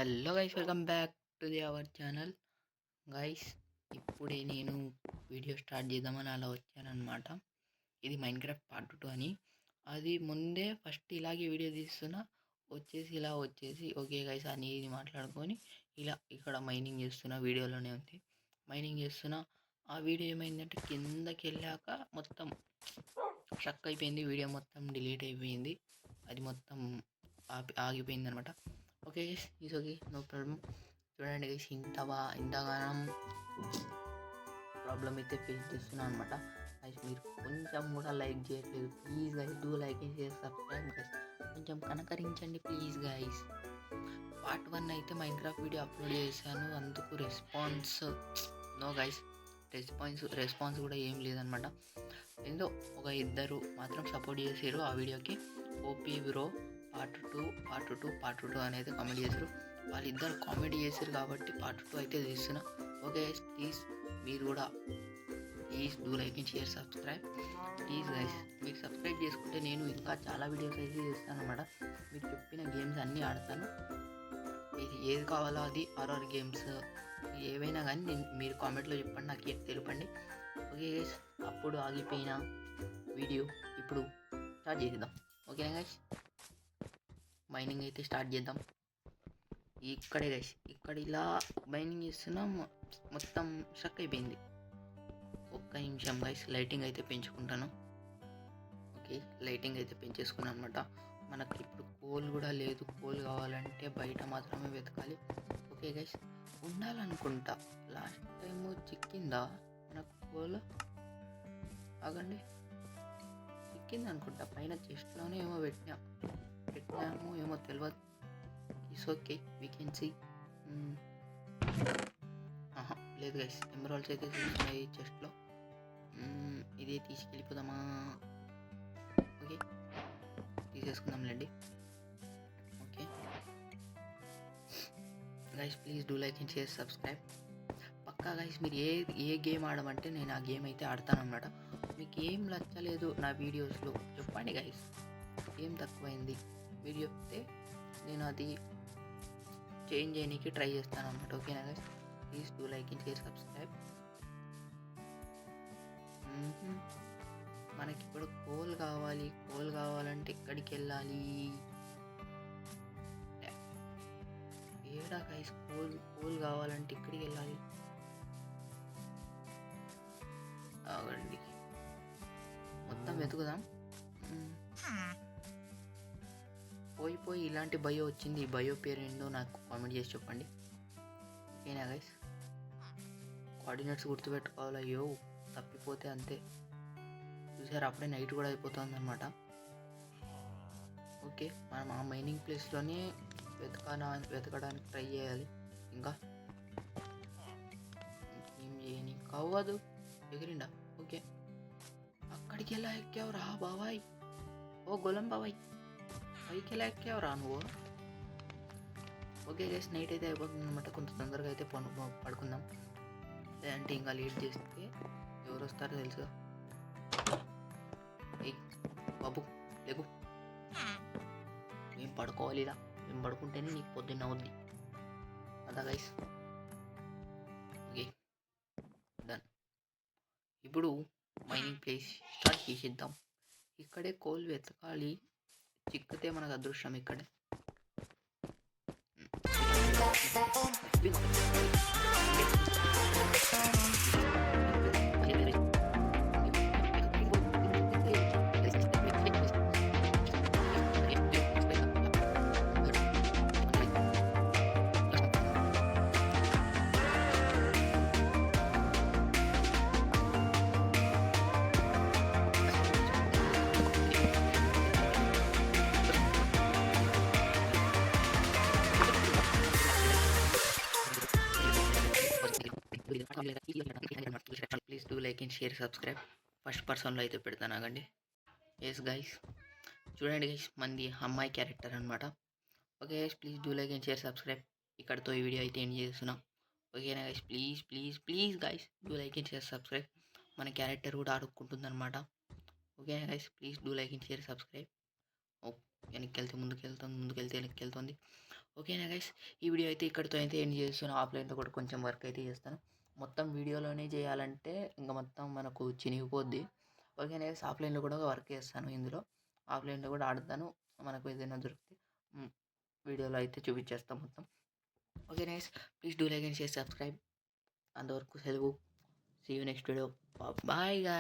Hello guys, welcome back to our channel. Guys, ఇప్పుడే నేను video start చేద్దామని అలా వచ్చానమాట. ఇది మైన్క్రాఫ్ట్ పార్ట్ 2 అని. అది ముందే ఫస్ట్ ఇలాగే వీడియో తీస్తున్నా, ఇలా వచ్చేసి ఓకే గైస్ అని ఇది మాట్లాడుకొని ఇలా ఇక్కడ మైనింగ్ చేస్తున్నా. వీడియోలోనే ఉంది, మైనింగ్ చేస్తున్నా. ఆ వీడియో ఏమైందంటే కిందకి వెళ్ళాక మొత్తం స్ట్రక్ అయిపోయింది. వీడియో మొత్తం డిలీట్ అయిపోయింది. అది మొత్తం ఆగిపోయింది అనమాట. Okay guys, is okay, no problem. చూడండి గైస్, ఇంతగానం ప్రాబ్లం అయితే ఫేస్ చేస్తున్నాను అనమాట. గైస్, మీరు కొంచెం కూడా లైక్ చేయట్లేదు. Please guys, do like and share, subscribe guys. కొంచెం కనకరించండి ప్లీజ్ గైస్. పార్ట్ 1 అయితే మైన్క్రాఫ్ట్ వీడియో అప్లోడ్ చేశాను, అందుకు రెస్పాన్స్ నో గైస్. రెస్పాన్స్ కూడా ఏం లేదనమాట. ఏదో ఒక ఇద్దరు మాత్రం సపోర్ట్ చేసారు ఆ వీడియోకి. ఓపీ బ్రో పార్ట్ 2 అనేది కామెంట్ చేశారు. వాళ్ళిద్దరు కామెంట్ చేశారు కాబట్టి పార్ట్ 2 అయితే తీస్తున్నా. ఓకే గైస్, ప్లీజ్ మీరు కూడా please do like and share, subscribe please guys. మీరు సబ్స్క్రైబ్ చేసుకుంటే నేను ఇంకా చాలా వీడియోస్ అయితే చేస్తాను అనమాట. మీకు చెప్పిన గేమ్స్ అన్నీ ఆడతాను. మీకు ఏది కావాలో అది, హారర్ గేమ్స్ ఏవైనా కానీ మీరు కామెంట్లో చెప్పండి, నాకు తెలపండి. ఓకే గైస్, అప్పుడు ఆగిపోయిన వీడియో ఇప్పుడు స్టార్ట్ చేద్దాం. ఓకేనా గైస్, మైనింగ్ అయితే స్టార్ట్ చేద్దాం. ఇక్కడే గైస్, ఇక్కడ ఇలా మైనింగ్ చేస్తున్నాం, మొత్తం స్ట్రక్ అయిపోయింది. ఒక్క నిమిషం గైస్, లైటింగ్ అయితే పెంచుకుంటాను. ఓకే, లైటింగ్ అయితే పెంచేసుకున్నాను అనమాట. మనకు ఇప్పుడు కోల్ కూడా లేదు. కోల్ కావాలంటే బయట మాత్రమే వెతకాలి. ఓకే గైస్, ఉండాలనుకుంటా. లాస్ట్ టైము చిక్కిందా మనకు కోల్? ఆగండి, చిక్కింది అనుకుంటా. పైన చెస్ట్లోనే ఏమో పెట్టినాము ఏమో తెలియదు. It's okay, we can see. లేదు గైస్, ఎమరాల్డ్స్ అయితే చూస్తున్నాయి చెస్ట్లో. ఇదే తీసుకెళ్ళిపోదామా? ఓకే, తీసేసుకుందాంలేండి. Okay guys, please do like and share, subscribe పక్కా గైస్. మీరు ఏ గేమ్ ఆడమంటే నేను ఆ గేమ్ అయితే ఆడతాను అనమాట. మీకు ఏం నచ్చలేదు నా వీడియోస్లో చెప్పండి గైస్. ఏం తక్కువైంది మీరు చెప్తే నేను అది చేంజ్ చేయడానికి ట్రై చేస్తాను అన్నమాట. ఓకేనా guys, please do like and share, subscribe. మనకి ఇప్పుడు కోల్ కావాలంటే ఎక్కడికి వెళ్ళాలి? ఏడా గైస్, కోల్ కావాలంటే ఎక్కడికి వెళ్ళాలి? ఆగండి, మొత్తం వెతుకుదాం. పోయి ఇలాంటి బయో వచ్చింది. ఈ బయో పేరు ఏంటో నాకు కామెంట్ చేసి చెప్పండి. ఓకేనా గైస్, కోఆర్డినేట్స్ గుర్తుపెట్టుకోవాలి. అయ్యో తప్పిపోతే అంతే. చూసారు, అప్పుడే నైట్ కూడా అయిపోతుంది అనమాట. ఓకే, మనం ఆ మైనింగ్ ప్లేస్లోనే వెతకడానికి ట్రై చేయాలి. ఇంకా ఏం చేయని కావదు. ఎగిరిండా? ఓకే, అక్కడికి ఎలా ఎక్కావురా బాబాయ్? ఓ గొలం బాబాయ్, పైకి ఎలా ఎక్కావురా నువ్వు? ఓకే గైస్, నైట్ అయితే అయిపోతుంది అనమాట. కొంత తొందరగా అయితే పడుకుందాం. లేదంటే ఇంకా లేట్ చేస్తే ఎవరు వస్తారో తెలుసు. బాబు లేకు, మేము పడుకోవాలి. ఇలా మేము పడుకుంటేనే నీకు పొద్దున్న అవుద్ది అదా గైస్. Okay done. ఇప్పుడు మైనింగ్ ప్లేస్ స్టార్ట్ చేసేద్దాం. ఇక్కడే కోల్ వెతకాలి. చిక్కితే మనకు అదృష్టం. ఇక్కడే please do like and share, subscribe. First పర్సన్లో అయితే పెడతాను, ఆగండి. ఎస్ గైస్, చూడండి గైస్, మంది అమ్మాయి క్యారెక్టర్ అనమాట. Okay guys, please do like and share, subscribe. ఇక్కడతో ఈ వీడియో అయితే ఎండ్ చేస్తున్నాం. ఓకేనా guys, please guys, do like and share, subscribe. మన క్యారెక్టర్ కూడా ఆడుకుంటుంది అనమాట. ఓకేనా guys, please do like and share, subscribe. వెనక్కి వెళ్తే ముందుకు వెళ్తుంది, వెనక్కి వెళ్తుంది. ఓకేనా గైస్, ఈ వీడియో అయితే ఇక్కడితో అయితే ఎండ్ చేస్తున్నాను. ఆఫ్లైన్లో కూడా కొంచెం వర్క్ అయితే చేస్తాను. మొత్తం వీడియోలోనే చేయాలంటే ఇంకా మొత్తం మనకు చినిగిపోద్ది. ఓకేనా గైస్, ఆఫ్లైన్లో కూడా వర్క్ చేస్తాను ఇందులో. ఆఫ్లైన్లో కూడా ఆడతాను. మనకు ఏదైనా దొరికితే వీడియోలో అయితే చూపించేస్తాం మొత్తం. Okay guys, please do like and share subscribe. అంతవరకు సెలవు. See you next video. Bye guy.